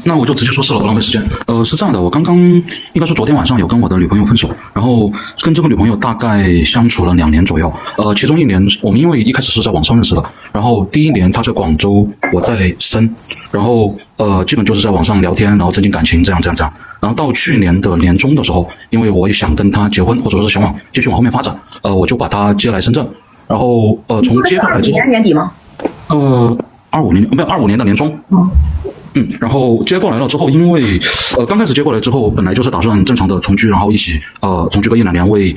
那我就直接说是了，不浪费时间。是这样的，我刚刚应该说昨天晚上有跟我的女朋友分手，然后跟这个女朋友大概相处了2年左右。其中1年我们因为一开始是在网上认识的，然后第1年她在广州，我在深，然后基本就是在网上聊天，然后增进感情，这样。然后到去年的年中的时候，因为我也想跟她结婚，或者说是想继续往后面发展，我就把她接来深圳，然后从接过来之后，25年年底吗？25年的年中。然后接过来了之后，因为刚开始接过来之后，本来就是打算正常的同居，然后一起同居个1-2年，为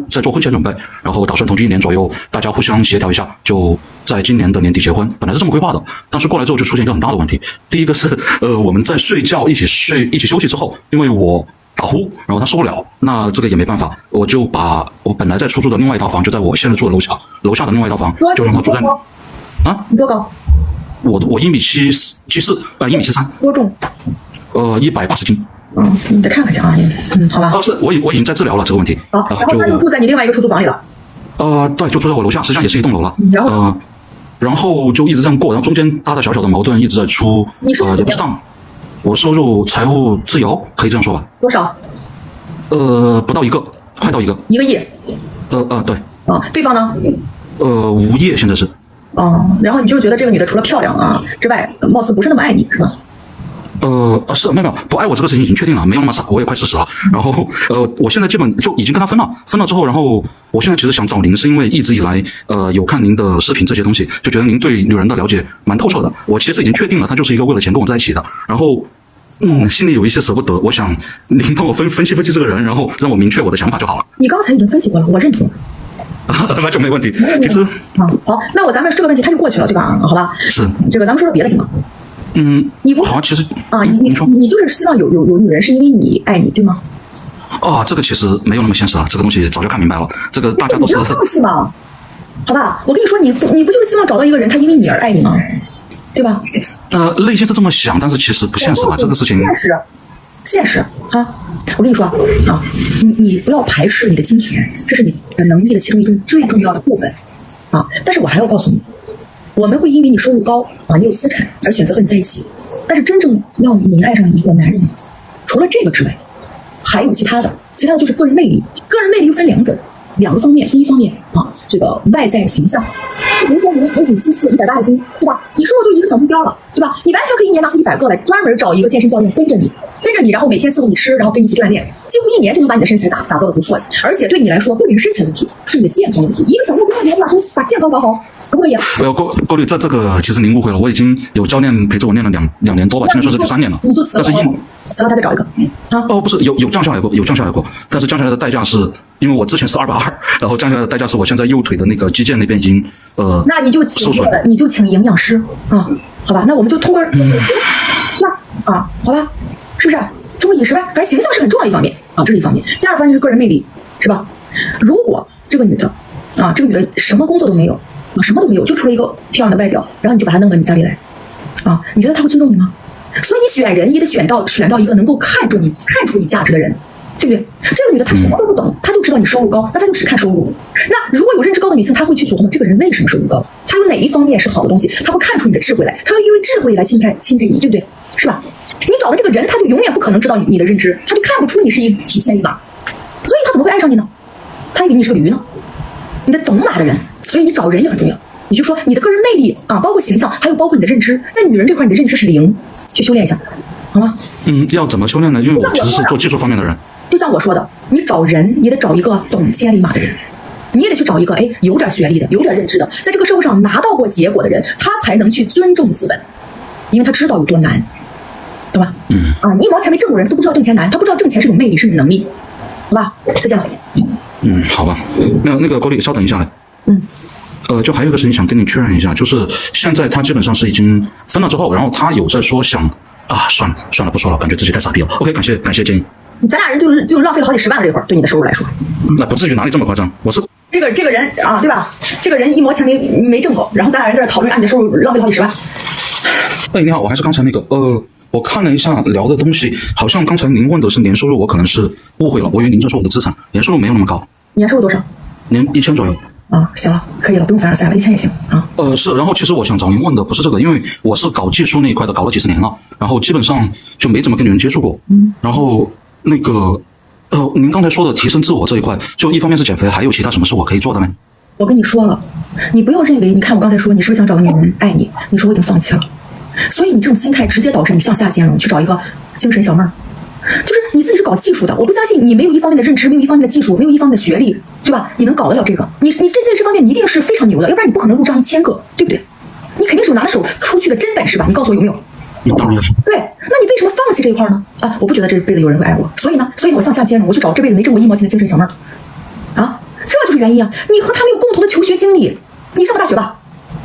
在做婚前准备，然后打算同居1年左右，大家互相协调一下，就在今年的年底结婚，本来是这么规划的。但是过来之后就出现一个很大的问题，第一个是我们在睡觉一起休息之后，因为我打呼，然后他受不了，那这个也没办法，我就把我本来在出租的另外一套房，就在我现在住的楼下的另外一套房，就让他住在你多高？我1.74，1.73米。多重？180斤。你得看看去啊，好吧。是我已经在治疗了这个问题。然后他就住在你另外一个出租房里了。对，就住在我楼下，实际上也是一栋楼了。然后就一直这样过，然后中间大大小小的矛盾一直在出。你收入也不是当我收入财务自由，可以这样说吧？多少？不到1个，快到1个。1个亿。对。对方呢？无业现在是。然后你就是觉得这个女的除了漂亮之外，貌似不是那么爱你，是吧？是没有不爱我这个事情已经确定了，没有那么傻，我也快40了。然后我现在基本就已经跟他分了之后，然后我现在其实想找您，是因为一直以来有看您的视频这些东西，就觉得您对女人的了解蛮透彻的。我其实已经确定了，她就是一个为了钱跟我在一起的。然后心里有一些舍不得，我想您帮我分析这个人，然后让我明确我的想法就好了。你刚才已经分析过了，我认同。那就没问题。其实好，那咱们这个问题它就过去了，对吧？好吧。是这个咱们说说别的行吗？你不好，其实你就是希望有女人是因为你爱你，对吗？这个其实没有那么现实了，这个东西早就看明白了，这个大家都是。你不要放弃嘛，好吧？我跟你说，你不就是希望找到一个人，他因为你而爱你吗？对吧？内心是这么想，但是其实不现实吧？这个事情现实啊！我跟你说你不要排斥你的金钱，这是你的能力的其中一种最重要的部分但是我还要告诉你，我们会因为你收入高你有资产而选择和你在一起，但是真正让你爱上一个男人，除了这个之外，还有其他的就是个人魅力。个人魅力又分2个方面。第一方面这个外在形象，比如说你1.74米180斤，对吧？你收入就一个小目标了，对吧？你完全可以1年拿出100个来，专门找一个健身教练跟着你，然后每天伺候你吃，然后跟你一起锻炼，几乎1年就能把你的身材打造的不错。而且对你来说，不仅是身材问题，是你的健康问题。一个小目标，你要把健康搞好，可不可以？郭律，这个其实您误会了，我已经有教练陪着我练了两年多吧，现在说是第3年了。你就辞了他再找一个不是有降下来过，但是降下来的代价是因为我之前是220，然后降下来的代价是我现在右腿的那个肌腱那边已经那你就请营养师好吧？那我们就通过好吧？是不是？通过饮食吧，反正形象是很重要一方面这是一方面。第2方面就是个人魅力，是吧？如果这个女的什么工作都没有什么都没有，就除了一个漂亮的外表，然后你就把她弄到你家里来你觉得她会尊重你吗？所以你选人也得选到一个能够看出你价值的人，对不对？这个女的她什么都不懂，她就知道你收入高，那她就只看收入。那如果有认知高的女性，她会去琢磨这个人为什么收入高，她有哪一方面是好的东西，她会看出你的智慧来，她会因为智慧来钦佩你，对不对？是吧？你找的这个人，他就永远不可能知道你的认知，他就看不出你是一匹千里马，所以他怎么会爱上你呢？他以为你是个驴呢。你得懂马的人，所以你找人也很重要。也就是说，你的个人魅力包括形象，还有包括你的认知，在女人这块你的认知是0，去修炼一下，好吗？要怎么修炼呢？因为我其实是做技术方面的人。就像我说的，你找人，你得找一个懂千里马的人，你也得去找一个有点学历的、有点认知的，在这个社会上拿到过结果的人，他才能去尊重资本，因为他知道有多难，懂吧？你1毛钱没挣过人都不知道挣钱难，他不知道挣钱是种魅力，是种能力，好吧？再见了。好吧。那个郭律，稍等一下来。就还有一个事情想跟你确认一下，就是现在他基本上是已经分了之后，然后他有在说算了不说了，感觉自己太傻逼了。OK， 感谢建议。咱俩人就浪费了好几10万了，这会儿对你的收入来说。那不至于哪里这么夸张，我是这个人对吧？这个人1毛钱没挣过，然后咱俩人在这讨论按你的收入浪费了好几10万。你好，我还是刚才那个我看了一下聊的东西，好像刚才您问的是年收入，我可能是误会了，我以为您在说我的资产，年收入没有那么高。年收入多少？年1000左右。啊，行了，可以了，不用凡尔赛了，1000也行啊。是，然后其实我想找您问的不是这个，因为我是搞技术那一块的，搞了几十年了，然后基本上就没怎么跟女人接触过。然后那个，您刚才说的提升自我这一块，就一方面是减肥，还有其他什么是我可以做的呢？我跟你说了，你不要认为，你看我刚才说，你是不是想找个女人爱你？你说我已经放弃了，所以你这种心态直接导致你向下兼容，去找一个精神小妹儿。就是你自己是搞技术的，我不相信你没有一方面的认知，没有一方面的技术，没有一方面的学历，对吧？你能搞得了这个？你在这方面你一定是非常牛的，要不然你不可能入账1000个，对不对？你肯定是有拿得手出去的真本事吧？你告诉我有没有？当然是。对，那你为什么放弃这一块呢？啊，我不觉得这辈子有人会爱我，所以呢，我向下兼容，我去找这辈子没挣过1毛钱的精神小妹儿，啊，这就是原因啊！你和他们有共同的求学经历，你上过大学吧？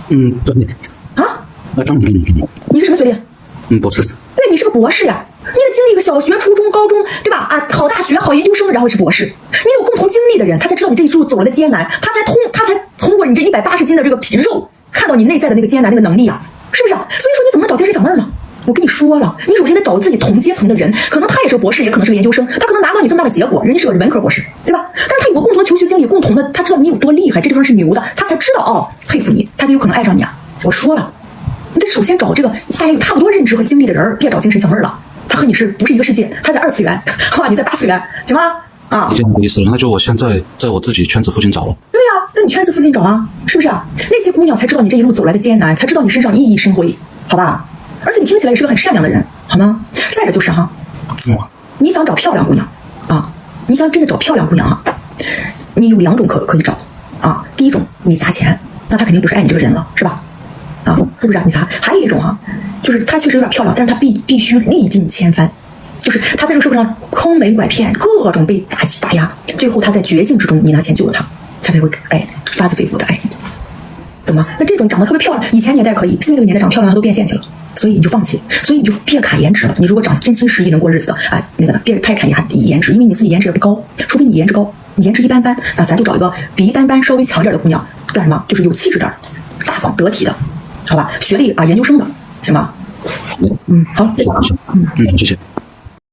对。啊？当然。你是什么学历？博士。对，你是个博士呀。你得经历一个小学、初中、高中，对吧？啊，好大学、好研究生，然后是博士。你有共同经历的人，他才知道你这一路走来的艰难，他才通过你这180斤的这个皮肉，看到你内在的那个艰难那个能力啊，是不是？所以说你怎么能找精神小妹儿呢？我跟你说了，你首先得找自己同阶层的人，可能他也是个博士，也可能是个研究生，他可能拿不到你这么大的结果，人家是个文科博士，对吧？但是他有个共同的求学经历，共同的他知道你有多厉害，这地方是牛的，他才知道哦，佩服你，他就有可能爱上你啊。我说了，你得首先找这个大家有差不多认知和经历的人，别找精神小妹儿了。他和你是不是一个世界？他在2次元，哇，你在8次元，行吗？啊，理解你的意思了，那就我现在在我自己圈子附近找了。对啊，在你圈子附近找啊，是不是啊？那些姑娘才知道你这一路走来的艰难，才知道你身上熠熠生辉，好吧？而且你听起来也是个很善良的人，好吗？再者就是哈，你想找漂亮姑娘啊，你想真的找漂亮姑娘啊，你有2种可以找啊。第一种，你砸钱，那她肯定不是爱你这个人了，是吧？啊，是不是啊？你砸。还有一种啊，就是她确实有点漂亮，但是她必须历尽千帆，就是她在这个社会上坑蒙拐骗，各种被打击打压，最后她在绝境之中，你拿钱救了她，她才会爱，发自肺腑的爱你，懂吗？那这种长得特别漂亮，以前年代可以，现在这个年代长得漂亮她都变现去了，所以你就放弃，所以你就别卡颜值了。你如果长真心实意能过日子的啊，那个别太看颜值，因为你自己颜值也不高，除非你颜值高，你颜值一般般啊，咱就找一个比一般般稍微强点的姑娘，干什么？就是有气质点，大方得体的，好吧？学历啊，研究生的，行吧？好，谢谢。